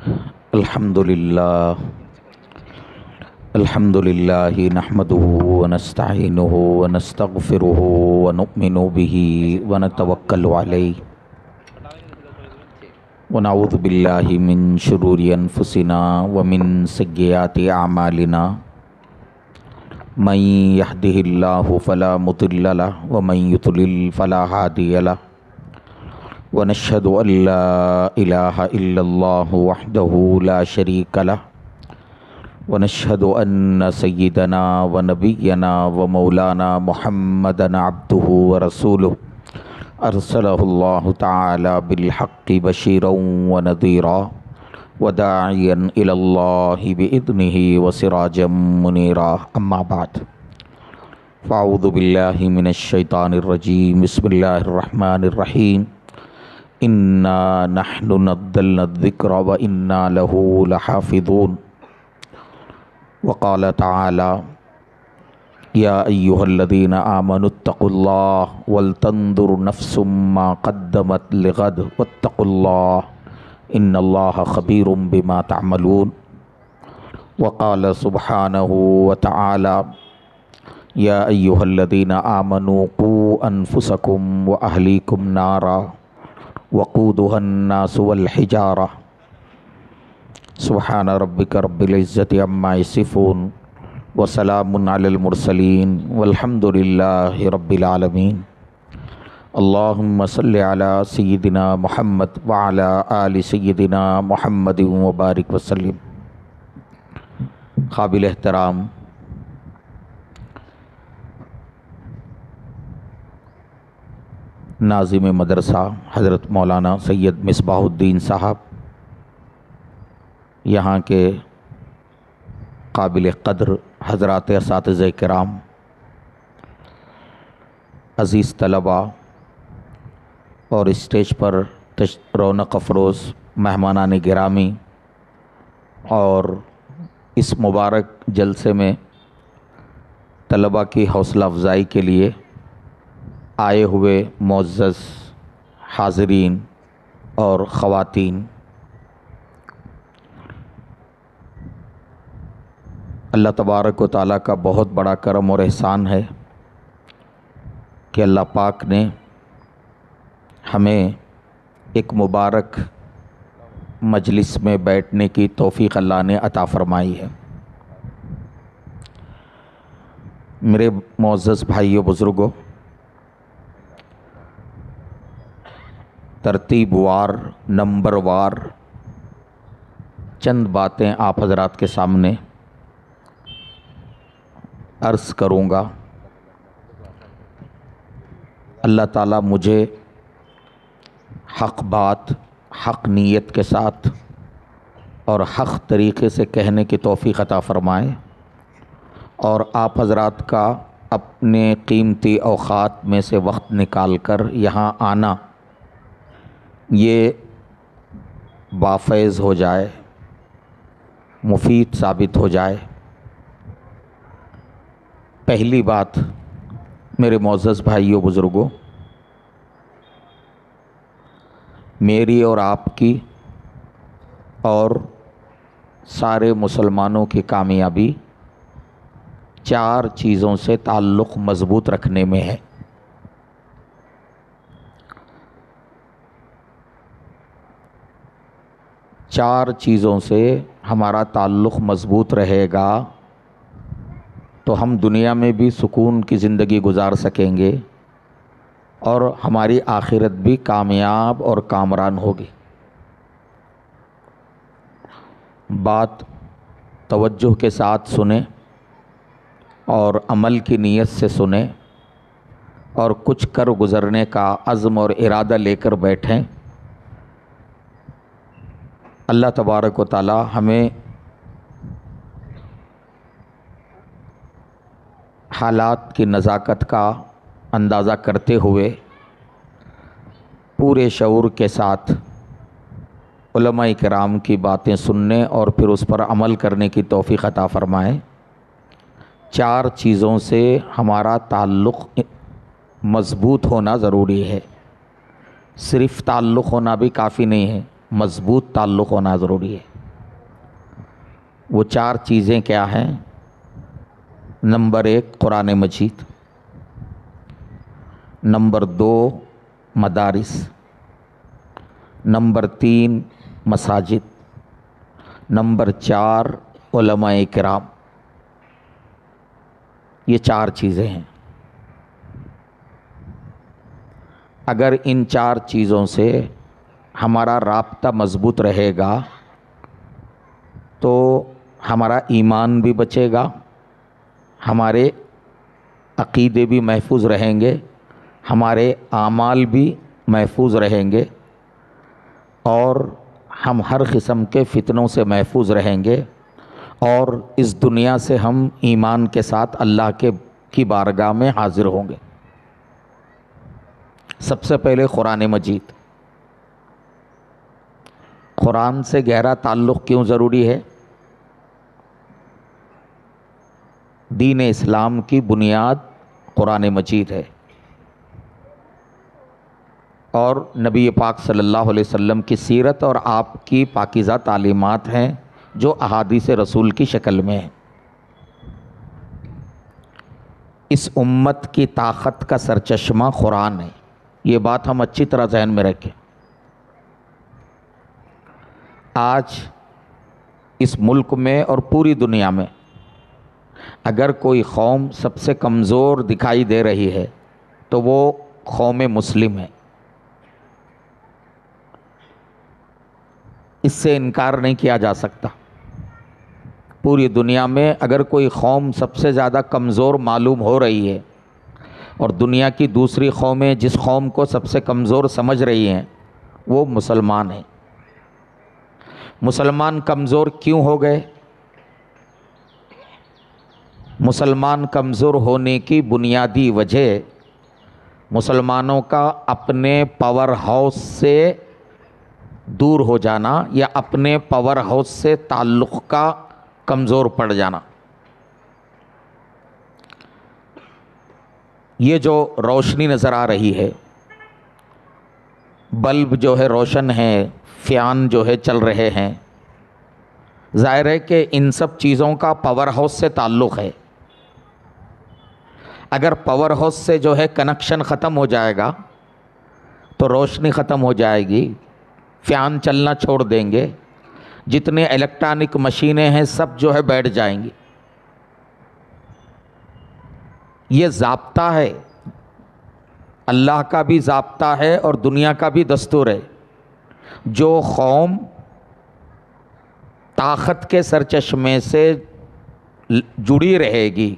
الحمد للہ نحمده ونستعینه ونستغفره ونؤمن به ونتوکل علیہ ونعوذ باللہ من شرور انفسنا ومن سیئات اعمالنا من يهده الله فلا مضل له ومن يضلل فلا هادي له ونشهد أن لا إله إلا الله وحده لا شريك له ونشهد أن سيدنا ونبينا ومولانا محمدا عبده ورسوله أرسله الله تعالى بالحق بشيرا ونذيرا وداعيا إلى الله بإذنه وسراجا منيرا أما بعد فأعوذ بالله من الشيطان الرجيم بسم الله الرحمن الرحيم إنا نحن نزلنا الذكر وإنا له لحافظون وقال تعالى يا أيها الذين آمنوا اتقوا الله ولتنظر نفس ما قدمت لغد واتقوا الله إن الله خبير بما تعملون وقال سبحانه وتعالى يا أيها الذين آمنوا قوا أنفسكم وأهليكم نارا وقودها الناس والحجارة سبحان ربك رب العزة عما يصفون وسلام على المرسلين والحمد لله رب العالمين اللهم صل على سيدنا محمد وعلى آل سيدنا محمد وبارك وسلم۔ قابل احترام ناظم مدرسہ حضرت مولانا سید مصباح الدین صاحب، یہاں کے قابل قدر حضرات اساتذہ کرام، عزیز طلباء اور اسٹیج پر رونق افروز مہمانان گرامی، اور اس مبارک جلسے میں طلباء کی حوصلہ افزائی کے لیے آئے ہوئے معزز حاضرین اور خواتین، اللہ تبارک و تعالیٰ کا بہت بڑا کرم اور احسان ہے کہ اللہ پاک نے ہمیں ایک مبارک مجلس میں بیٹھنے کی توفیق اللہ نے عطا فرمائی ہے۔ میرے معزز بھائیو بزرگوں، ترتیب وار نمبر وار چند باتیں آپ حضرات کے سامنے عرض کروں گا۔ اللہ تعالیٰ مجھے حق بات حق نیت کے ساتھ اور حق طریقے سے کہنے کی توفیق عطا فرمائے، اور آپ حضرات کا اپنے قیمتی اوقات میں سے وقت نکال کر یہاں آنا یہ بافیض ہو جائے، مفید ثابت ہو جائے۔ پہلی بات میرے معزز بھائیوں بزرگوں، میری اور آپ کی اور سارے مسلمانوں کی کامیابی 4 چیزوں سے تعلق مضبوط رکھنے میں ہے۔ 4 چیزوں سے ہمارا تعلق مضبوط رہے گا تو ہم دنیا میں بھی سکون کی زندگی گزار سکیں گے اور ہماری آخرت بھی کامیاب اور کامران ہوگی۔ بات توجہ کے ساتھ سنیں اور عمل کی نیت سے سنیں اور کچھ کر گزرنے کا عزم اور ارادہ لے کر بیٹھیں۔ اللہ تبارک و تعالی ہمیں حالات کی نزاکت کا اندازہ کرتے ہوئے پورے شعور کے ساتھ علماء کرام کی باتیں سننے اور پھر اس پر عمل کرنے کی توفیق عطا فرمائے۔ 4 چیزوں سے ہمارا تعلق مضبوط ہونا ضروری ہے۔ صرف تعلق ہونا بھی کافی نہیں ہے، مضبوط تعلق ہونا ضروری ہے۔ وہ چار چیزیں کیا ہیں؟ نمبر 1 قرآن مجید، نمبر 2 مدارس، نمبر 3 مساجد، نمبر 4 علماء کرام۔ یہ چار چیزیں ہیں۔ اگر ان چار چیزوں سے ہمارا رابطہ مضبوط رہے گا تو ہمارا ایمان بھی بچے گا، ہمارے عقیدے بھی محفوظ رہیں گے، ہمارے اعمال بھی محفوظ رہیں گے، اور ہم ہر قسم کے فتنوں سے محفوظ رہیں گے، اور اس دنیا سے ہم ایمان کے ساتھ اللہ کی بارگاہ میں حاضر ہوں گے۔ سب سے پہلے قرآن مجید۔ قرآن سے گہرا تعلق کیوں ضروری ہے؟ دین اسلام کی بنیاد قرآن مجید ہے، اور نبی پاک صلی اللہ علیہ وسلم کی سیرت اور آپ کی پاکیزہ تعلیمات ہیں جو احادیث رسول کی شکل میں ہیں۔ اس امت کی طاقت کا سرچشمہ قرآن ہے، یہ بات ہم اچھی طرح ذہن میں رکھیں۔ آج اس ملک میں اور پوری دنیا میں اگر کوئی قوم سب سے کمزور دکھائی دے رہی ہے تو وہ قوم مسلم ہے، اس سے انکار نہیں کیا جا سکتا۔ پوری دنیا میں اگر کوئی قوم سب سے زیادہ کمزور معلوم ہو رہی ہے اور دنیا کی دوسری قومیں جس قوم کو سب سے کمزور سمجھ رہی ہیں وہ مسلمان ہیں۔ مسلمان کمزور کیوں ہو گئے؟ مسلمان کمزور ہونے کی بنیادی وجہ مسلمانوں کا اپنے پاور ہاؤس سے دور ہو جانا یا اپنے پاور ہاؤس سے تعلق کا کمزور پڑ جانا۔ یہ جو روشنی نظر آ رہی ہے، بلب جو ہے روشن ہے، فیان جو ہے چل رہے ہیں، ظاہر ہے کہ ان سب چیزوں کا پاور ہاؤس سے تعلق ہے۔ اگر پاور ہاؤس سے جو ہے کنیکشن ختم ہو جائے گا تو روشنی ختم ہو جائے گی، فیان چلنا چھوڑ دیں گے، جتنے الیکٹرانک مشینیں ہیں سب جو ہے بیٹھ جائیں گی۔ یہ ضابطہ ہے، اللہ کا بھی ضابطہ ہے اور دنیا کا بھی دستور ہے۔ جو قوم طاقت کے سرچشمے سے جڑی رہے گی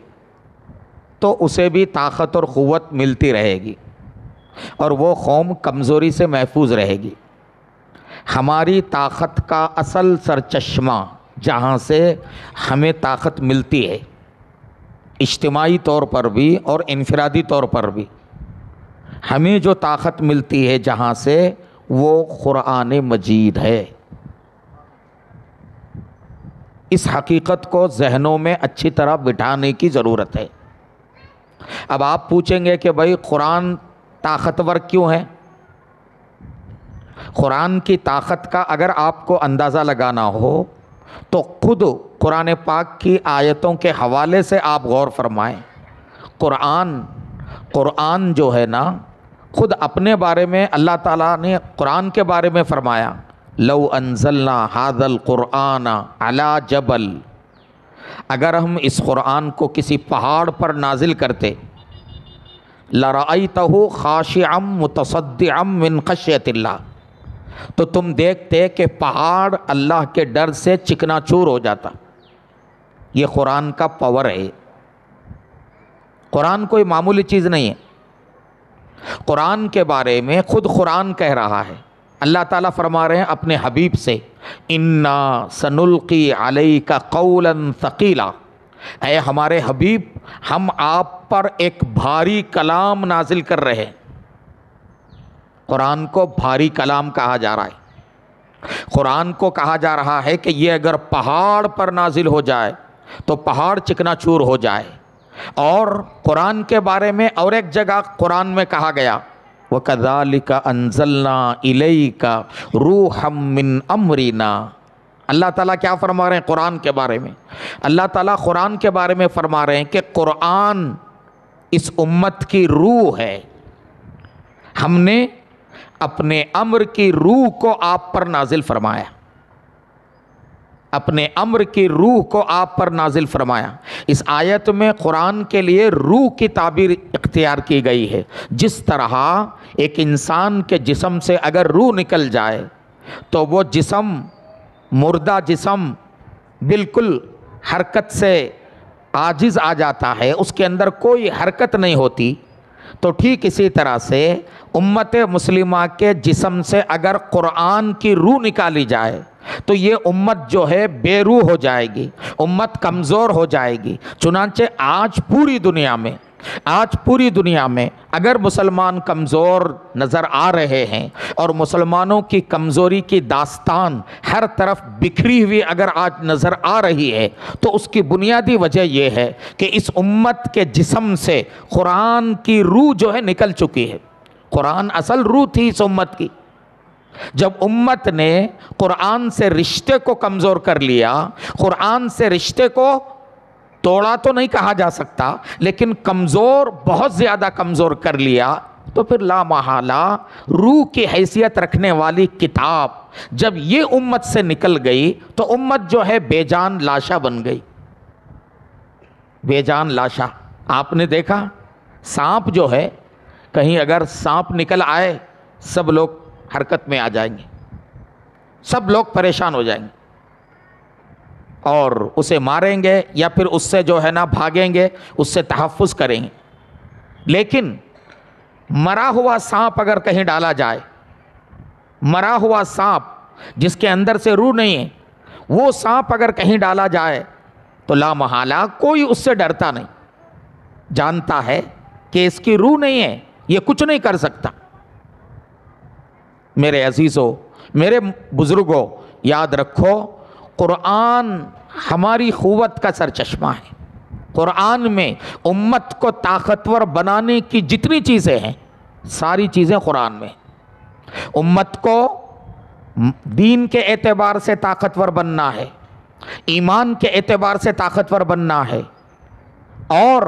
تو اسے بھی طاقت اور قوت ملتی رہے گی، اور وہ قوم کمزوری سے محفوظ رہے گی۔ ہماری طاقت کا اصل سرچشمہ جہاں سے ہمیں طاقت ملتی ہے، اجتماعی طور پر بھی اور انفرادی طور پر بھی، ہمیں جو طاقت ملتی ہے جہاں سے، وہ قرآن مجید ہے۔ اس حقیقت کو ذہنوں میں اچھی طرح بٹھانے کی ضرورت ہے۔ اب آپ پوچھیں گے کہ بھائی قرآن طاقتور کیوں ہے؟ قرآن کی طاقت کا اگر آپ کو اندازہ لگانا ہو تو خود قرآن پاک کی آیتوں کے حوالے سے آپ غور فرمائیں۔ قرآن جو ہے نا، خود اپنے بارے میں اللہ تعالیٰ نے قرآن کے بارے میں فرمایا، لو انزلنا ھذا القرآن علی جبل، اگر ہم اس قرآن کو کسی پہاڑ پر نازل کرتے، لرأیتہ خاشعا متصدعا من خشیۃ اللہ، تو تم دیکھتے کہ پہاڑ اللہ کے ڈر سے چکنا چور ہو جاتا۔ یہ قرآن کا پاور ہے۔ قرآن کوئی معمولی چیز نہیں ہے۔ قرآن کے بارے میں خود قرآن کہہ رہا ہے، اللہ تعالیٰ فرما رہے ہیں اپنے حبیب سے، انا سنلقی علیک قولا ثقیلا، اے ہمارے حبیب ہم آپ پر ایک بھاری کلام نازل کر رہے ہیں۔ قرآن کو بھاری کلام کہا جا رہا ہے۔ قرآن کو کہا جا رہا ہے کہ یہ اگر پہاڑ پر نازل ہو جائے تو پہاڑ چکنا چور ہو جائے۔ اور قرآن کے بارے میں اور ایک جگہ قرآن میں کہا گیا، وَكَذَلِكَ أَنزَلْنَا إِلَيْكَ رُوحًا مِّنْ أَمْرِنَا، اللہ تعالیٰ کیا فرما رہے ہیں قرآن کے بارے میں؟ اللہ تعالیٰ قرآن کے بارے میں فرما رہے ہیں کہ قرآن اس امت کی روح ہے، ہم نے اپنے امر کی روح کو آپ پر نازل فرمایا، اپنے امر کی روح کو آپ پر نازل فرمایا۔ اس آیت میں قرآن کے لیے روح کی تعبیر اختیار کی گئی ہے۔ جس طرح ایک انسان کے جسم سے اگر روح نکل جائے تو وہ جسم، مردہ جسم، بالکل حرکت سے عاجز آ جاتا ہے، اس کے اندر کوئی حرکت نہیں ہوتی، تو ٹھیک اسی طرح سے امت مسلمہ کے جسم سے اگر قرآن کی روح نکالی جائے تو یہ امت جو ہے بے روح ہو جائے گی، امت کمزور ہو جائے گی۔ چنانچہ آج پوری دنیا میں اگر مسلمان کمزور نظر آ رہے ہیں اور مسلمانوں کی کمزوری کی داستان ہر طرف بکھری ہوئی اگر آج نظر آ رہی ہے تو اس کی بنیادی وجہ یہ ہے کہ اس امت کے جسم سے قرآن کی روح جو ہے نکل چکی ہے۔ قرآن اصل روح تھی اس امت کی۔ جب امت نے قرآن سے رشتے کو کمزور کر لیا، قرآن سے رشتے کو توڑا تو نہیں کہا جا سکتا، لیکن کمزور، بہت زیادہ کمزور کر لیا، تو پھر لا محالہ روح کی حیثیت رکھنے والی کتاب جب یہ امت سے نکل گئی تو امت جو ہے بے جان لاشا بن گئی، بے جان لاشا۔ آپ نے دیکھا سانپ جو ہے، کہیں اگر سانپ نکل آئے سب لوگ حرکت میں آ جائیں گے، سب لوگ پریشان ہو جائیں گے اور اسے ماریں گے یا پھر اس سے جو ہے نا بھاگیں گے، اس سے تحفظ کریں گے۔ لیکن مرا ہوا سانپ اگر کہیں ڈالا جائے، مرا ہوا سانپ جس کے اندر سے روح نہیں ہے، وہ سانپ اگر کہیں ڈالا جائے تو لا محالہ کوئی اس سے ڈرتا نہیں، جانتا ہے کہ اس کی روح نہیں ہے، یہ کچھ نہیں کر سکتا۔ میرے عزیزو، میرے بزرگوں، یاد رکھو قرآن ہماری قوت کا سرچشمہ ہے۔ قرآن میں امت کو طاقتور بنانے کی جتنی چیزیں ہیں ساری چیزیں قرآن میں۔ امت کو دین کے اعتبار سے طاقتور بننا ہے، ایمان کے اعتبار سے طاقتور بننا ہے، اور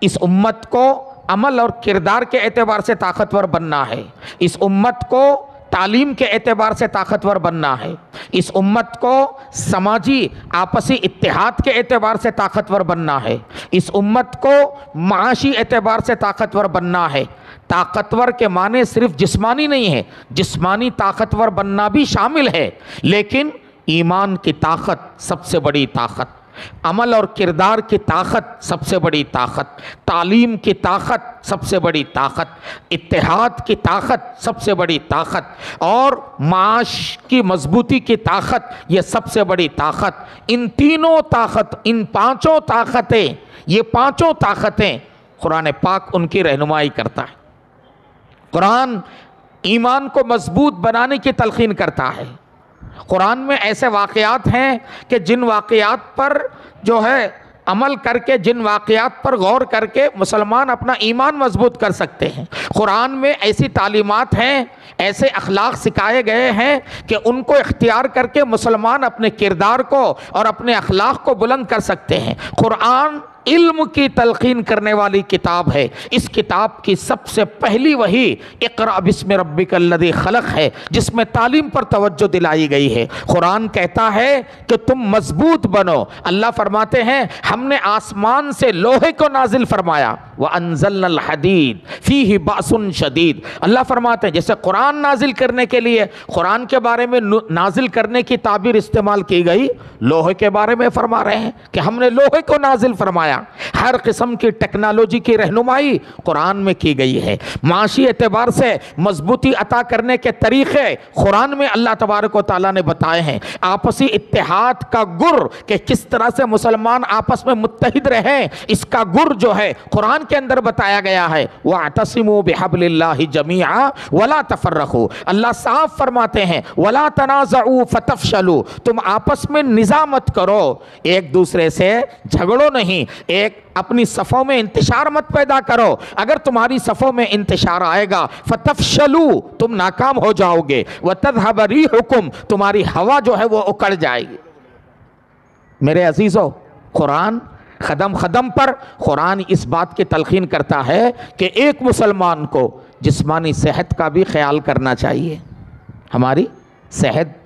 اس امت کو عمل اور کردار کے اعتبار سے طاقتور بننا ہے، اس امت کو تعلیم کے اعتبار سے طاقتور بننا ہے، اس امت کو سماجی آپسی اتحاد کے اعتبار سے طاقتور بننا ہے، اس امت کو معاشی اعتبار سے طاقتور بننا ہے۔ طاقتور کے معنی صرف جسمانی نہیں ہے، جسمانی طاقتور بننا بھی شامل ہے، لیکن ایمان کی طاقت سب سے بڑی طاقت، عمل اور کردار کی طاقت سب سے بڑی طاقت، تعلیم کی طاقت سب سے بڑی طاقت، اتحاد کی طاقت سب سے بڑی طاقت، اور معاش کی مضبوطی کی طاقت یہ سب سے بڑی طاقت۔ ان تینوں طاقت، ان پانچوں طاقتیں، یہ پانچوں طاقتیں قرآن پاک ان کی رہنمائی کرتا ہے۔ قرآن ایمان کو مضبوط بنانے کی تلقین کرتا ہے۔ قرآن میں ایسے واقعات ہیں کہ جن واقعات پر جو ہے عمل کر کے، جن واقعات پر غور کر کے مسلمان اپنا ایمان مضبوط کر سکتے ہیں۔ قرآن میں ایسی تعلیمات ہیں، ایسے اخلاق سکھائے گئے ہیں کہ ان کو اختیار کر کے مسلمان اپنے کردار کو اور اپنے اخلاق کو بلند کر سکتے ہیں۔ قرآن علم کی تلقین کرنے والی کتاب ہے۔ اس کتاب کی سب سے پہلی وحی اقرأ بسم ربک الذی خلق ہے، جس میں تعلیم پر توجہ دلائی گئی ہے۔ قرآن کہتا ہے کہ تم مضبوط بنو۔ اللہ فرماتے ہیں ہم نے آسمان سے لوہے کو نازل فرمایا، وَأَنزَلْنَا الْحَدِيدَ فِيهِ بَأْسٌ شَدِيدٌ۔ اللہ فرماتے ہیں جیسے قرآن نازل کرنے کے لیے قرآن کے بارے میں نازل کرنے کی تعبیر استعمال کی گئی، لوہے کے بارے میں فرما رہے ہیں کہ ہم نے لوہے کو نازل فرمایا۔ ہر قسم کی ٹیکنالوجی کی رہنمائی قرآن میں کی گئی ہے۔ معاشی اعتبار سے مضبوطی عطا کرنے کے طریقے قرآن میں اللہ تبارک و تعالیٰ نے بتائے ہیں۔ آپسی اتحاد کا گر کہ کس طرح سے مسلمان آپس میں متحد رہیں، اس کا گر جو ہے قرآن کے اندر بتایا گیا ہے۔ وَاعْتَصِمُوا بِحَبْلِ اللَّهِ جَمِيعًا وَلَا تَفَرَّقُوا۔ اللہ صاف فرماتے ہیں وَلَا تَنَازَعُوا فَتَفْشَلُوا، تم آپس میں نزاع مت کرو، ایک دوسرے سے جھگڑو نہیں، ایک اپنی صفوں میں انتشار مت پیدا کرو. اگر تمہاری صفوں میں انتشار آئے گا فتفشلوا، تم ناکام ہو جاؤ گے، وتذهب ريحكم، تمہاری ہوا جو ہے وہ اکڑ جائے گی. میرے عزیزو، قرآن قدم قدم پر قرآن اس بات کی تلقین کرتا ہے کہ ایک مسلمان کو جسمانی صحت کا بھی خیال کرنا چاہیے. ہماری صحت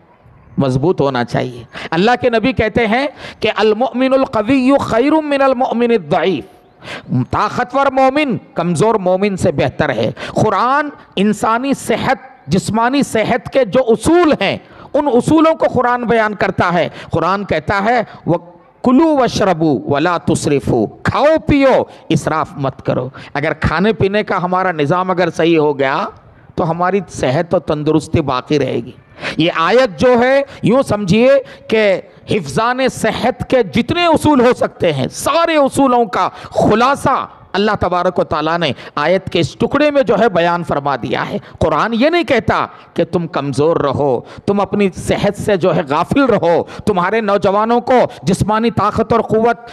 مضبوط ہونا چاہیے. اللہ کے نبی کہتے ہیں کہ المؤمن القوی خیر من المؤمن الضعیف، طاقتور مومن کمزور مومن سے بہتر ہے. قرآن انسانی صحت، جسمانی صحت کے جو اصول ہیں ان اصولوں کو قرآن بیان کرتا ہے. قرآن کہتا ہے وَكُلُوا وَاشْرَبُوا وَلَا تُسْرِفُوا، کھاؤ پیو، اسراف مت کرو. اگر کھانے پینے کا ہمارا نظام اگر صحیح ہو گیا تو ہماری صحت و تندرستی باقی رہے گی. یہ آیت جو ہے یوں سمجھیے کہ حفظان صحت کے جتنے اصول ہو سکتے ہیں سارے اصولوں کا خلاصہ اللہ تبارک و تعالیٰ نے آیت کے اس ٹکڑے میں جو ہے بیان فرما دیا ہے. قرآن یہ نہیں کہتا کہ تم کمزور رہو، تم اپنی صحت سے جو ہے غافل رہو، تمہارے نوجوانوں کو جسمانی طاقت اور قوت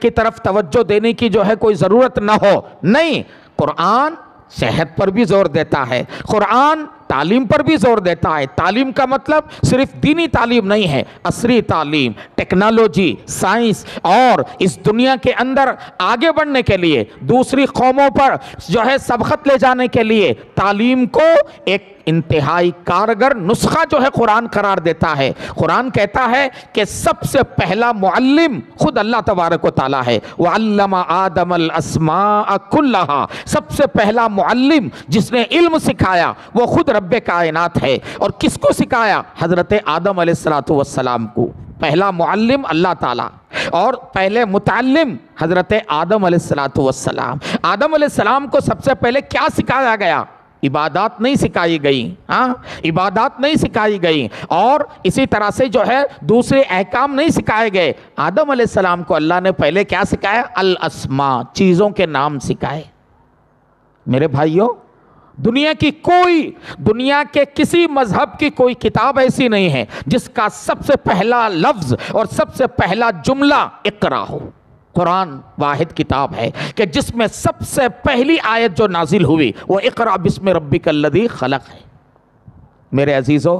کی طرف توجہ دینے کی جو ہے کوئی ضرورت نہ ہو. نہیں، قرآن صحت پر بھی زور دیتا ہے، قرآن تعلیم پر بھی زور دیتا ہے. تعلیم کا مطلب صرف دینی تعلیم نہیں ہے، عصری تعلیم، ٹیکنالوجی، سائنس، اور اس دنیا کے اندر آگے بڑھنے کے لیے، دوسری قوموں پر جو ہے سبقت لے جانے کے لیے تعلیم کو ایک انتہائی کارگر نسخہ جو ہے قرآن قرار دیتا ہے. قرآن کہتا ہے کہ سب سے پہلا معلم خود اللہ تبارک و تعالیٰ ہے. وَعَلَّمَ آدَمَ الْأَسْمَاءَ كُلَّهَا، سب سے پہلا معلم جس نے علم سکھایا وہ خود رب کائنات ہے. اور کس کو سکھایا؟ حضرت آدم علیہ السلام کو. پہلا معلم اللہ تعالیٰ اور پہلے متعلم حضرت آدم علیہ السلام. آدم علیہ السلام کو سب سے پہلے کیا سکھایا گیا؟ عبادات نہیں سکھائی گئیں، عبادات نہیں سکھائی گئیں، اور اسی طرح سے جو ہے دوسرے احکام نہیں سکھائے گئے. آدم علیہ السلام کو اللہ نے پہلے کیا سکھایا؟ الاسماء، چیزوں کے نام سکھائے. میرے بھائیوں، دنیا کے کسی مذہب کی کوئی کتاب ایسی نہیں ہے جس کا سب سے پہلا لفظ اور سب سے پہلا جملہ اقرا ہو. قرآن واحد کتاب ہے کہ جس میں سب سے پہلی آیت جو نازل ہوئی وہ اقرا بسم ربک الذی خلق ہے. میرے عزیزو،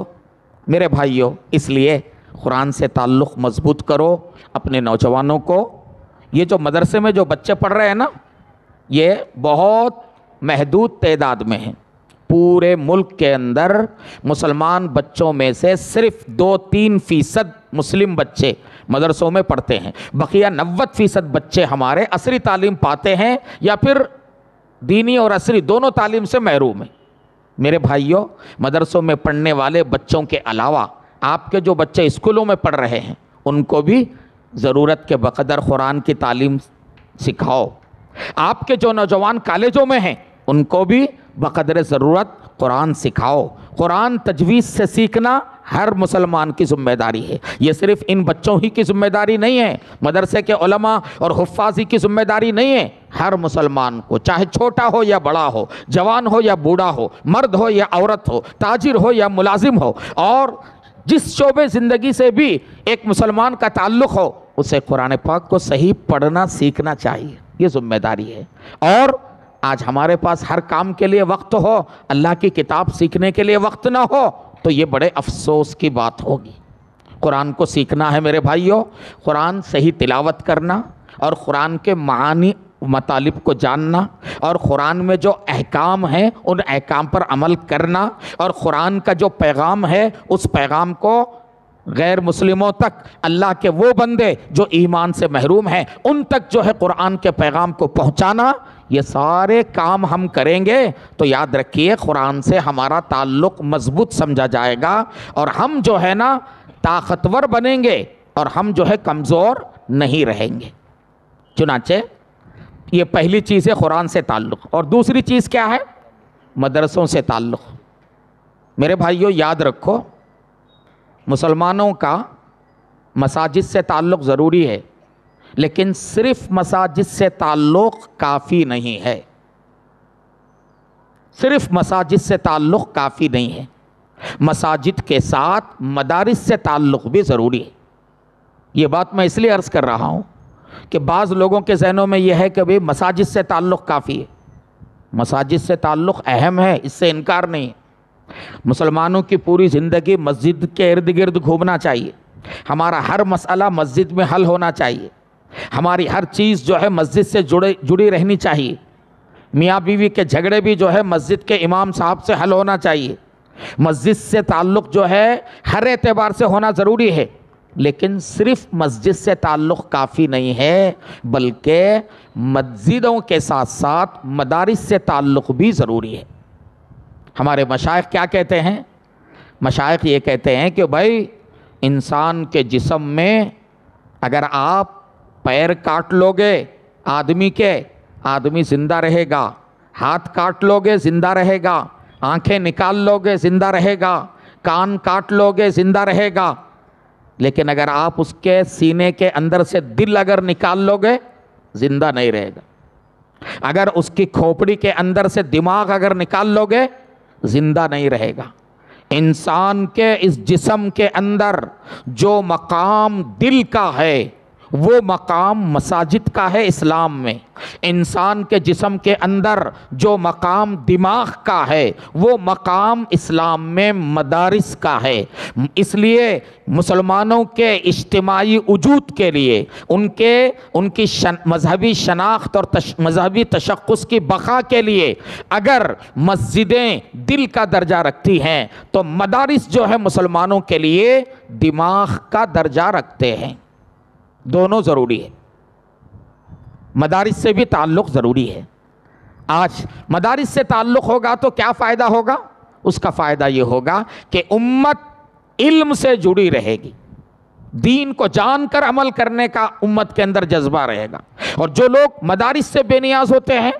میرے بھائیوں، اس لیے قرآن سے تعلق مضبوط کرو. اپنے نوجوانوں کو، یہ جو مدرسے میں جو بچے پڑھ رہے ہیں نا، یہ بہت محدود تعداد میں ہیں. پورے ملک کے اندر مسلمان بچوں میں سے صرف 2-3% مسلم بچے مدرسوں میں پڑھتے ہیں. بقیہ 90% بچے ہمارے عصری تعلیم پاتے ہیں یا پھر دینی اور عصری دونوں تعلیم سے محروم ہیں. میرے بھائیوں، مدرسوں میں پڑھنے والے بچوں کے علاوہ آپ کے جو بچے اسکولوں میں پڑھ رہے ہیں ان کو بھی ضرورت کے بقدر قرآن کی تعلیم سکھاؤ. آپ کے جو نوجوان کالجوں میں ہیں ان کو بھی بقدر ضرورت قرآن سکھاؤ. قرآن تجوید سے سیکھنا ہر مسلمان کی ذمہ داری ہے. یہ صرف ان بچوں ہی کی ذمہ داری نہیں ہے، مدرسے کے علماء اور حفاظ کی ذمہ داری نہیں ہے. ہر مسلمان کو، چاہے چھوٹا ہو یا بڑا ہو، جوان ہو یا بوڑھا ہو، مرد ہو یا عورت ہو، تاجر ہو یا ملازم ہو، اور جس شعبے زندگی سے بھی ایک مسلمان کا تعلق ہو، اسے قرآن پاک کو صحیح پڑھنا سیکھنا چاہیے. یہ ذمہ داری ہے. اور آج ہمارے پاس ہر کام کے لیے وقت ہو، اللہ کی کتاب سیکھنے کے لیے وقت نہ ہو تو یہ بڑے افسوس کی بات ہوگی. قرآن کو سیکھنا ہے میرے بھائیوں، قرآن صحیح تلاوت کرنا اور قرآن کے معانی مطالب کو جاننا اور قرآن میں جو احکام ہیں ان احکام پر عمل کرنا اور قرآن کا جو پیغام ہے اس پیغام کو غیر مسلموں تک، اللہ کے وہ بندے جو ایمان سے محروم ہیں ان تک جو ہے قرآن کے پیغام کو پہنچانا. یہ سارے کام ہم کریں گے تو یاد رکھیے قرآن سے ہمارا تعلق مضبوط سمجھا جائے گا اور ہم جو ہے نا طاقتور بنیں گے اور ہم جو ہے کمزور نہیں رہیں گے. چنانچہ یہ پہلی چیز ہے قرآن سے تعلق. اور دوسری چیز کیا ہے؟ مدرسوں سے تعلق. میرے بھائیوں یاد رکھو، مسلمانوں کا مساجد سے تعلق ضروری ہے لیکن صرف مساجد سے تعلق کافی نہیں ہے. صرف مساجد سے تعلق کافی نہیں ہے، مساجد کے ساتھ مدارس سے تعلق بھی ضروری ہے. یہ بات میں اس لیے عرض کر رہا ہوں کہ بعض لوگوں کے ذہنوں میں یہ ہے کہ بھئی مساجد سے تعلق کافی ہے. مساجد سے تعلق اہم ہے، اس سے انکار نہیں ہے. مسلمانوں کی پوری زندگی مسجد کے ارد گرد گھومنا چاہیے. ہمارا ہر مسئلہ مسجد میں حل ہونا چاہیے. ہماری ہر چیز جو ہے مسجد سے جڑی رہنی چاہیے. میاں بیوی کے جھگڑے بھی جو ہے مسجد کے امام صاحب سے حل ہونا چاہیے. مسجد سے تعلق جو ہے ہر اعتبار سے ہونا ضروری ہے. لیکن صرف مسجد سے تعلق کافی نہیں ہے، بلکہ مسجدوں کے ساتھ ساتھ مدارس سے تعلق بھی ضروری ہے. ہمارے مشائخ کیا کہتے ہیں؟ مشائخ یہ کہتے ہیں کہ بھائی انسان کے جسم میں اگر آپ پیر کاٹ لو گے آدمی کے، آدمی زندہ رہے گا. ہاتھ کاٹ لو گے زندہ رہے گا. آنکھیں نکال لو گے زندہ رہے گا. کان کاٹ لو گے زندہ رہے گا. لیکن اگر آپ اس کے سینے کے اندر سے دل اگر نکال لو گے زندہ نہیں رہے گا. اگر اس کی کھوپڑی کے اندر سے دماغ اگر نکال لو گے زندہ نہیں رہے گا. انسان کے اس جسم کے اندر جو مقام دل کا ہے وہ مقام مساجد کا ہے اسلام میں. انسان کے جسم کے اندر جو مقام دماغ کا ہے وہ مقام اسلام میں مدارس کا ہے. اس لیے مسلمانوں کے اجتماعی وجود کے لیے ان کی مذہبی شناخت اور مذہبی تشخص کی بقا کے لیے اگر مسجدیں دل کا درجہ رکھتی ہیں تو مدارس جو ہے مسلمانوں کے لیے دماغ کا درجہ رکھتے ہیں. دونوں ضروری ہے. مدارس سے بھی تعلق ضروری ہے. آج مدارس سے تعلق ہوگا تو کیا فائدہ ہوگا؟ اس کا فائدہ یہ ہوگا کہ امت علم سے جڑی رہے گی. دین کو جان کر عمل کرنے کا امت کے اندر جذبہ رہے گا. اور جو لوگ مدارس سے بے نیاز ہوتے ہیں،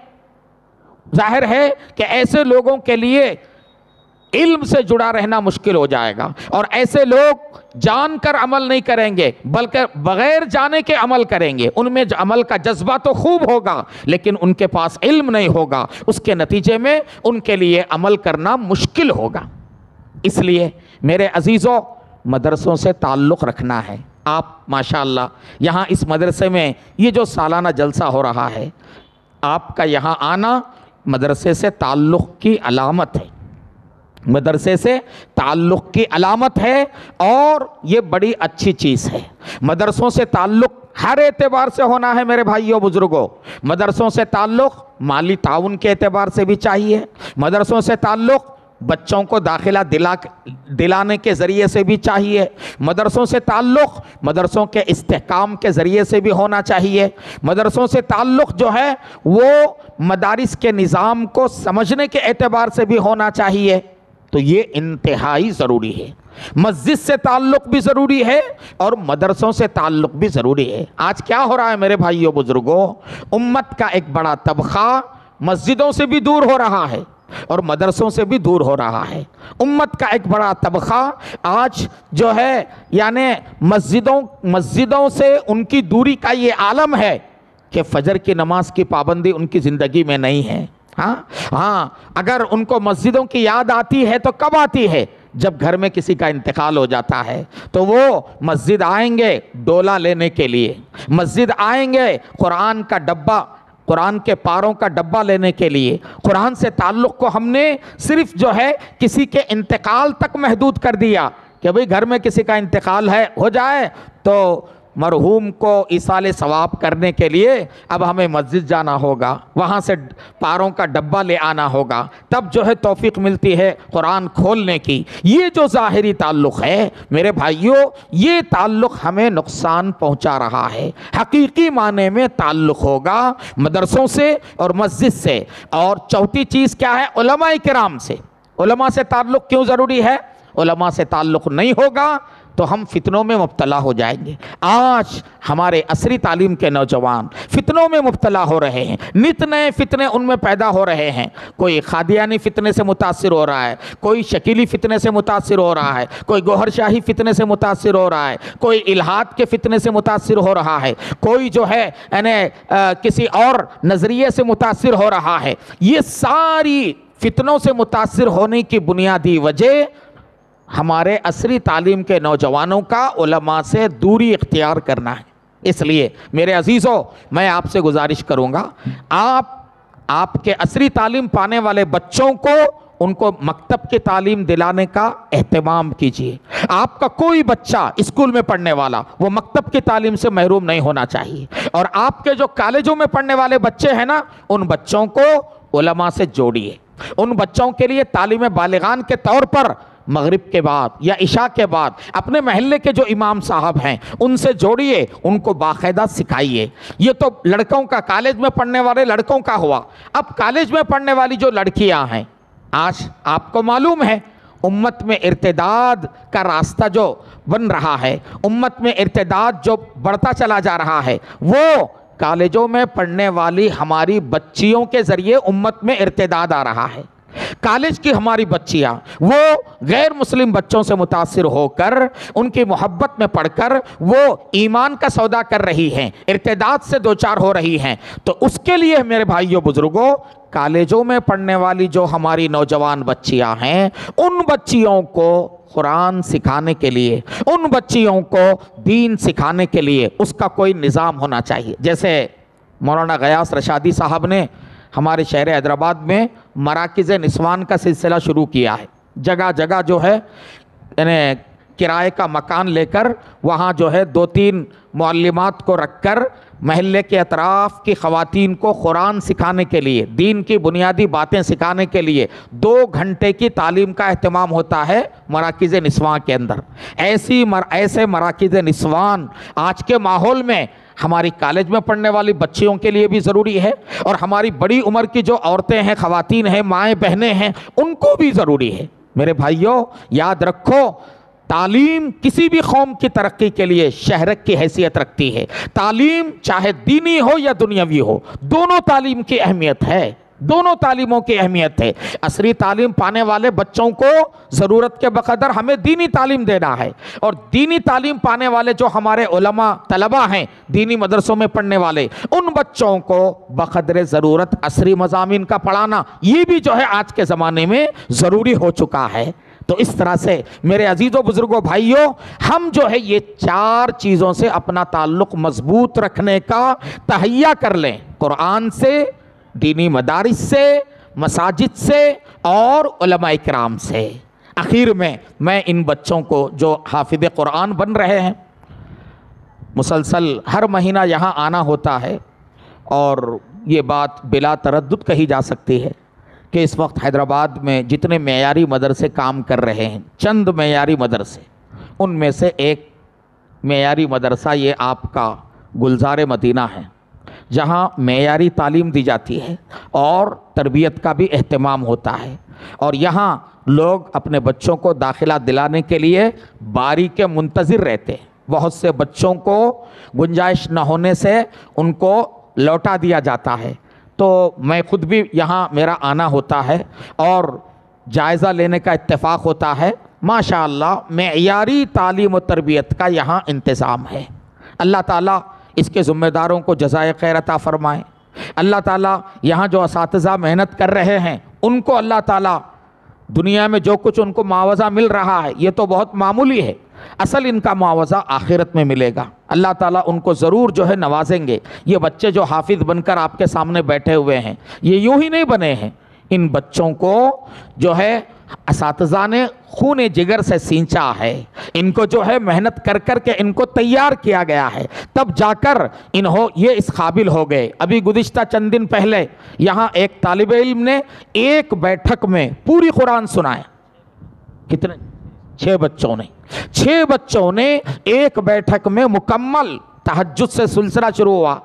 ظاہر ہے کہ ایسے لوگوں کے لیے علم سے جڑا رہنا مشکل ہو جائے گا. اور ایسے لوگ جان کر عمل نہیں کریں گے بلکہ بغیر جانے کے عمل کریں گے. ان میں عمل کا جذبہ تو خوب ہوگا لیکن ان کے پاس علم نہیں ہوگا. اس کے نتیجے میں ان کے لیے عمل کرنا مشکل ہوگا. اس لیے میرے عزیزوں مدرسوں سے تعلق رکھنا ہے. آپ ماشاءاللہ یہاں اس مدرسے میں یہ جو سالانہ جلسہ ہو رہا ہے، آپ کا یہاں آنا مدرسے سے تعلق کی علامت ہے. مدرسے سے تعلق کی علامت ہے اور یہ بڑی اچھی چیز ہے. مدرسوں سے تعلق ہر اعتبار سے ہونا ہے میرے بھائیوں بزرگوں. مدرسوں سے تعلق مالی تعاون کے اعتبار سے بھی چاہیے. مدرسوں سے تعلق بچوں کو داخلہ دلانے کے ذریعے سے بھی چاہیے. مدرسوں سے تعلق مدرسوں کے استحکام کے ذریعے سے بھی ہونا چاہیے. مدرسوں سے تعلق جو ہے وہ مدارس کے نظام کو سمجھنے کے اعتبار سے بھی ہونا چاہیے. تو یہ انتہائی ضروری ہے. مسجد سے تعلق بھی ضروری ہے اور مدرسوں سے تعلق بھی ضروری ہے. آج کیا ہو رہا ہے میرے بھائیوں بزرگوں؟ امت کا ایک بڑا طبقہ مسجدوں سے بھی دور ہو رہا ہے اور مدرسوں سے بھی دور ہو رہا ہے. امت کا ایک بڑا طبقہ آج جو ہے یعنی مسجدوں سے ان کی دوری کا یہ عالم ہے کہ فجر کی نماز کی پابندی ان کی زندگی میں نہیں ہے. ہاں اگر ان کو مسجدوں کی یاد آتی ہے تو کب آتی ہے؟ جب گھر میں کسی کا انتقال ہو جاتا ہے تو وہ مسجد آئیں گے ڈولا لینے کے لیے. مسجد آئیں گے قرآن کا ڈبہ، قرآن کے پاروں کا ڈبہ لینے کے لیے. قرآن سے تعلق کو ہم نے صرف جو ہے کسی کے انتقال تک محدود کر دیا کہ بھئی گھر میں کسی کا انتقال ہو جائے تو مرحوم کو ایصال ثواب کرنے کے لیے اب ہمیں مسجد جانا ہوگا، وہاں سے پاروں کا ڈبہ لے آنا ہوگا، تب جو ہے توفیق ملتی ہے قرآن کھولنے کی. یہ جو ظاہری تعلق ہے میرے بھائیوں، یہ تعلق ہمیں نقصان پہنچا رہا ہے. حقیقی معنی میں تعلق ہوگا مدرسوں سے اور مسجد سے. اور چوتھی چیز کیا ہے؟ علماء کرام سے. علماء سے تعلق کیوں ضروری ہے؟ علماء سے تعلق نہیں ہوگا تو ہم فتنوں میں مبتلا ہو جائیں گے. آج ہمارے عصری تعلیم کے نوجوان فتنوں میں مبتلا ہو رہے ہیں. نت نئے فتنے ان میں پیدا ہو رہے ہیں. کوئی قادیانی فتنے سے متاثر ہو رہا ہے، کوئی شکیلی فتنے سے متاثر ہو رہا ہے، کوئی گوہر شاہی فتنے سے متاثر ہو رہا ہے، کوئی الہاد کے فتنے سے متاثر ہو رہا ہے، کوئی جو ہے کسی اور نظریے سے متاثر ہو رہا ہے. یہ ساری فتنوں سے متاثر ہونے کی بنیادی وجہ ہمارے عصری تعلیم کے نوجوانوں کا علماء سے دوری اختیار کرنا ہے. اس لیے میرے عزیزوں میں آپ سے گزارش کروں گا، آپ کے عصری تعلیم پانے والے بچوں کو ان کو مکتب کی تعلیم دلانے کا اہتمام کیجیے۔ آپ کا کوئی بچہ اسکول میں پڑھنے والا وہ مکتب کی تعلیم سے محروم نہیں ہونا چاہیے، اور آپ کے جو کالجوں میں پڑھنے والے بچے ہیں نا، ان بچوں کو علماء سے جوڑیے۔ ان بچوں کے لیے تعلیم بالغان کے طور پر مغرب کے بعد یا عشاء کے بعد اپنے محلے کے جو امام صاحب ہیں ان سے جوڑیے، ان کو باقاعدہ سکھائیے۔ یہ تو لڑکوں کا، کالج میں پڑھنے والے لڑکوں کا ہوا۔ اب کالج میں پڑھنے والی جو لڑکیاں ہیں، آج آپ کو معلوم ہے امت میں ارتداد کا راستہ جو بن رہا ہے، امت میں ارتداد جو بڑھتا چلا جا رہا ہے، وہ کالجوں میں پڑھنے والی ہماری بچیوں کے ذریعے امت میں ارتداد آ رہا ہے۔ کالج کی ہماری بچیاں وہ غیر مسلم بچوں سے متاثر ہو کر، ان کی محبت میں پڑھ کر وہ ایمان کا سودا کر رہی ہیں، ارتداد سے دوچار ہو رہی ہیں۔ تو اس کے لیے میرے بھائیوں بزرگوں، کالجوں میں پڑھنے والی جو ہماری نوجوان بچیاں ہیں، ان بچیوں کو قرآن سکھانے کے لیے، ان بچیوں کو دین سکھانے کے لیے اس کا کوئی نظام ہونا چاہیے۔ جیسے مولانا غیاث رشادی صاحب نے ہمارے شہر حیدرآباد میں مراکز نسوان کا سلسلہ شروع کیا ہے۔ جگہ جگہ جو ہے یعنی کرائے کا مکان لے کر وہاں جو ہے 2-3 معلمات کو رکھ کر محلے کے اطراف کی خواتین کو قرآن سکھانے کے لیے، دین کی بنیادی باتیں سکھانے کے لیے 2 گھنٹے کی تعلیم کا اہتمام ہوتا ہے مراکز نسوان کے اندر۔ ایسے مراکز نسوان آج کے ماحول میں ہماری کالج میں پڑھنے والی بچیوں کے لیے بھی ضروری ہے، اور ہماری بڑی عمر کی جو عورتیں ہیں، خواتین ہیں، مائیں بہنیں ہیں، ان کو بھی ضروری ہے۔ میرے بھائیوں یاد رکھو، تعلیم کسی بھی قوم کی ترقی کے لیے شہرک کی حیثیت رکھتی ہے۔ تعلیم چاہے دینی ہو یا دنیاوی ہو، دونوں تعلیم کی اہمیت ہے، دونوں تعلیموں کی اہمیت ہے۔ عصری تعلیم پانے والے بچوں کو ضرورت کے بقدر ہمیں دینی تعلیم دینا ہے، اور دینی تعلیم پانے والے جو ہمارے علماء طلبہ ہیں دینی مدرسوں میں پڑھنے والے، ان بچوں کو بقدر ضرورت عصری مضامین کا پڑھانا یہ بھی جو ہے آج کے زمانے میں ضروری ہو چکا ہے۔ تو اس طرح سے میرے عزیزوں بزرگوں بھائیوں، ہم جو ہے یہ 4 چیزوں سے اپنا تعلق مضبوط رکھنے کا تہیہ کر لیں، قرآن سے، دینی مدارس سے، مساجد سے، اور علماء کرام سے۔ آخر میں ان بچوں کو جو حافظ قرآن بن رہے ہیں، مسلسل ہر مہینہ یہاں آنا ہوتا ہے، اور یہ بات بلا تردد کہی جا سکتی ہے کہ اس وقت حیدرآباد میں جتنے معیاری مدرسے کام کر رہے ہیں، چند معیاری مدرسے، ان میں سے ایک معیاری مدرسہ یہ آپ کا گلزار مدینہ ہے، جہاں معیاری تعلیم دی جاتی ہے اور تربیت کا بھی اہتمام ہوتا ہے، اور یہاں لوگ اپنے بچوں کو داخلہ دلانے کے لیے باری کے منتظر رہتے ہیں۔ بہت سے بچوں کو گنجائش نہ ہونے سے ان کو لوٹا دیا جاتا ہے۔ تو میں خود بھی یہاں میرا آنا ہوتا ہے اور جائزہ لینے کا اتفاق ہوتا ہے۔ ماشاءاللہ معیاری تعلیم و تربیت کا یہاں انتظام ہے۔ اللہ تعالیٰ اس کے ذمہ داروں کو جزائے خیر عطا فرمائے۔ اللہ تعالیٰ یہاں جو اساتذہ محنت کر رہے ہیں ان کو اللہ تعالیٰ دنیا میں جو کچھ ان کو معاوضہ مل رہا ہے یہ تو بہت معمولی ہے، اصل ان کا معاوضہ آخرت میں ملے گا۔ اللہ تعالیٰ ان کو ضرور جو ہے نوازیں گے۔ یہ بچے جو حافظ بن کر آپ کے سامنے بیٹھے ہوئے ہیں یہ یوں ہی نہیں بنے ہیں، ان بچوں کو جو ہے اساتذہ نے خون جگر سے سینچا ہے، ان کو جو ہے محنت کر کر کے ان کو تیار کیا گیا ہے، تب جا کر یہ اس قابل ہو گئے۔ ابھی گزشتہ چند دن پہلے یہاں ایک طالب علم نے ایک بیٹھک میں پوری قرآن سنایا۔ کتنے؟ 6 بچوں نے ایک بیٹھک میں مکمل، تہجد سے سلسلہ شروع ہوا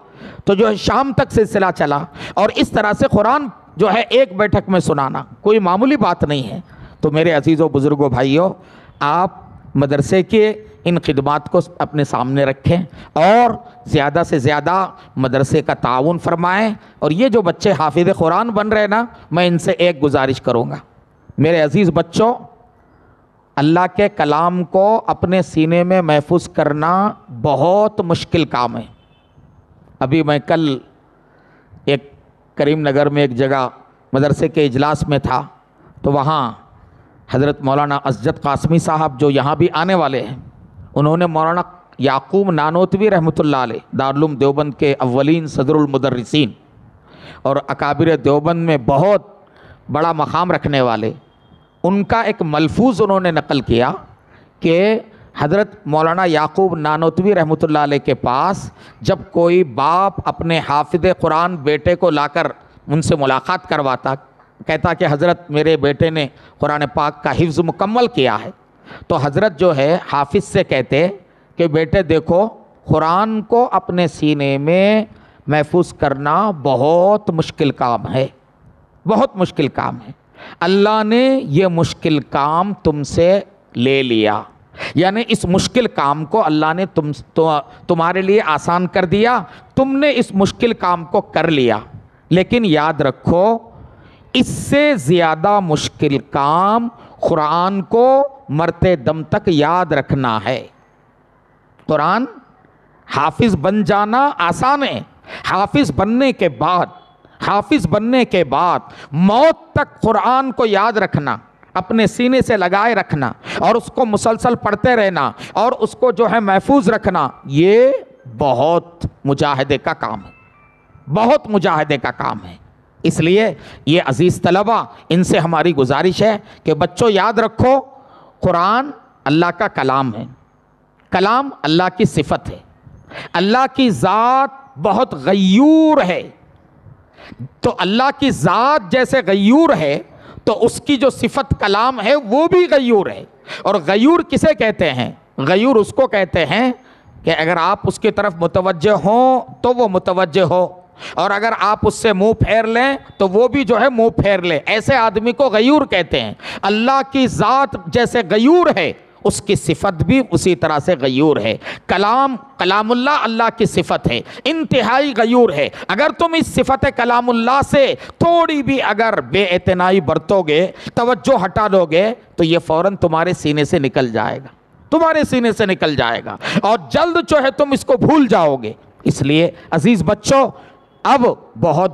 تو جو ہے شام تک سلسلہ چلا، اور اس طرح سے قرآن جو ہے ایک بیٹھک میں سنانا کوئی معمولی بات نہیں ہے۔ تو میرے عزیزوں بزرگوں بھائیوں، آپ مدرسے کے ان خدمات کو اپنے سامنے رکھیں اور زیادہ سے زیادہ مدرسے کا تعاون فرمائیں۔ اور یہ جو بچے حافظ قرآن بن رہے نا، میں ان سے ایک گزارش کروں گا، میرے عزیز بچوں، اللہ کے کلام کو اپنے سینے میں محفوظ کرنا بہت مشکل کام ہے۔ ابھی میں کل ایک کریم نگر میں ایک جگہ مدرسے کے اجلاس میں تھا، تو وہاں حضرت مولانا اسجد قاسمی صاحب جو یہاں بھی آنے والے ہیں، انہوں نے مولانا یعقوب نانوتوی رحمۃ اللہ علیہ دارالعلوم دیوبند کے اولین صدر المدرسین اور اکابر دیوبند میں بہت بڑا مقام رکھنے والے، ان کا ایک ملفوظ انہوں نے نقل کیا کہ حضرت مولانا یعقوب نانوتوی رحمۃ اللہ علیہ کے پاس جب کوئی باپ اپنے حافظ قرآن بیٹے کو لا کر ان سے ملاقات کرواتا، کہتا کہ حضرت میرے بیٹے نے قرآن پاک کا حفظ مکمل کیا ہے، تو حضرت جو ہے حافظ سے کہتے کہ بیٹے دیکھو، قرآن کو اپنے سینے میں محفوظ کرنا بہت مشکل کام ہے، بہت مشکل کام ہے، اللہ نے یہ مشکل کام تم سے لے لیا، یعنی اس مشکل کام کو اللہ نے تمہارے لیے آسان کر دیا، تم نے اس مشکل کام کو کر لیا، لیکن یاد رکھو اس سے زیادہ مشکل کام قرآن کو مرتے دم تک یاد رکھنا ہے۔ قرآن حافظ بن جانا آسان ہے، حافظ بننے کے بعد موت تک قرآن کو یاد رکھنا، اپنے سینے سے لگائے رکھنا اور اس کو مسلسل پڑھتے رہنا اور اس کو جو ہے محفوظ رکھنا، یہ بہت مجاہدے کا کام ہے، بہت مجاہدے کا کام ہے۔ اس لیے یہ عزیز طلبہ، ان سے ہماری گزارش ہے کہ بچوں یاد رکھو، قرآن اللہ کا کلام ہے، کلام اللہ کی صفت ہے، اللہ کی ذات بہت غیور ہے، تو اللہ کی ذات جیسے غیور ہے تو اس کی جو صفت کلام ہے وہ بھی غیور ہے۔ اور غیور کسے کہتے ہیں؟ غیور اس کو کہتے ہیں کہ اگر آپ اس کی طرف متوجہ ہوں تو وہ متوجہ ہو، اور اگر آپ اس سے منہ پھیر لیں تو وہ بھی جو ہے منہ پھیر لے، ایسے آدمی کو غیور کہتے ہیں۔ اللہ کی ذات جیسے غیور ہے اس کی صفت بھی اسی طرح سے غیور ہے۔ کلام اللہ اللہ کی صفت ہے، انتہائی غیور ہے۔ اگر تم اس صفت کلام اللہ سے تھوڑی بھی اگر بے اعتنائی برتو گے، توجہ ہٹا دو گے، تو یہ فوراً تمہارے سینے سے نکل جائے گا، تمہارے سینے سے نکل جائے گا، اور جلد جو ہے تم اس کو بھول جاؤ گے۔ اس لیے عزیز بچوں، اب بہت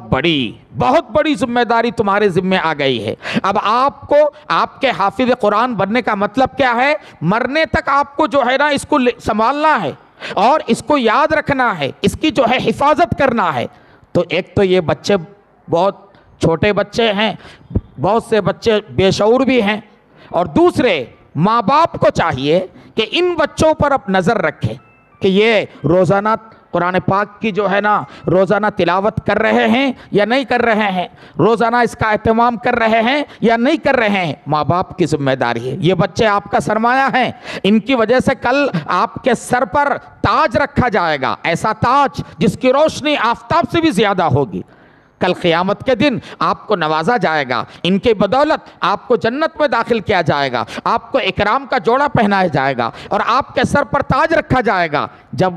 بڑی ذمہ داری تمہارے ذمہ آ گئی ہے۔ اب آپ کو آپ کے حافظ قرآن بننے کا مطلب کیا ہے؟ مرنے تک آپ کو جو ہے نا اس کو سنبھالنا ہے اور اس کو یاد رکھنا ہے، اس کی جو ہے حفاظت کرنا ہے۔ تو ایک تو یہ بچے بہت چھوٹے بچے ہیں، بہت سے بچے بے شعور بھی ہیں، اور دوسرے ماں باپ کو چاہیے کہ ان بچوں پر اب نظر رکھے کہ یہ روزانہ قرآن پاک کی جو ہے نا روزانہ تلاوت کر رہے ہیں یا نہیں کر رہے ہیں، روزانہ اس کا اہتمام کر رہے ہیں یا نہیں کر رہے ہیں۔ ماں باپ کی ذمہ داری ہے، یہ بچے آپ کا سرمایہ ہیں، ان کی وجہ سے کل آپ کے سر پر تاج رکھا جائے گا، ایسا تاج جس کی روشنی آفتاب سے بھی زیادہ ہوگی۔ کل قیامت کے دن آپ کو نوازا جائے گا، ان کے بدولت آپ کو جنت میں داخل کیا جائے گا، آپ کو اکرام کا جوڑا پہنایا جائے گا اور آپ کے سر پر تاج رکھا جائے گا۔ جب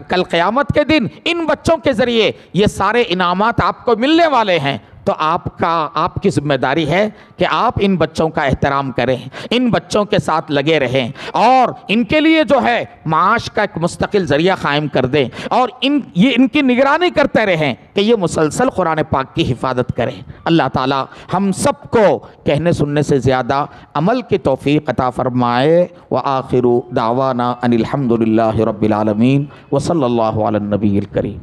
کل قیامت کے دن ان بچوں کے ذریعے یہ سارے انعامات آپ کو ملنے والے ہیں، تو آپ کی ذمہ داری ہے کہ آپ ان بچوں کا احترام کریں، ان بچوں کے ساتھ لگے رہیں اور ان کے لیے جو ہے معاش کا ایک مستقل ذریعہ قائم کر دیں، اور ان کی نگرانی کرتے رہیں کہ یہ مسلسل قرآن پاک کی حفاظت کریں۔ اللہ تعالی ہم سب کو کہنے سننے سے زیادہ عمل کی توفیق عطا فرمائے۔ وآخر دعوانا ان الحمد للہ رب العالمین وصلی اللہ علی النبی الکریم۔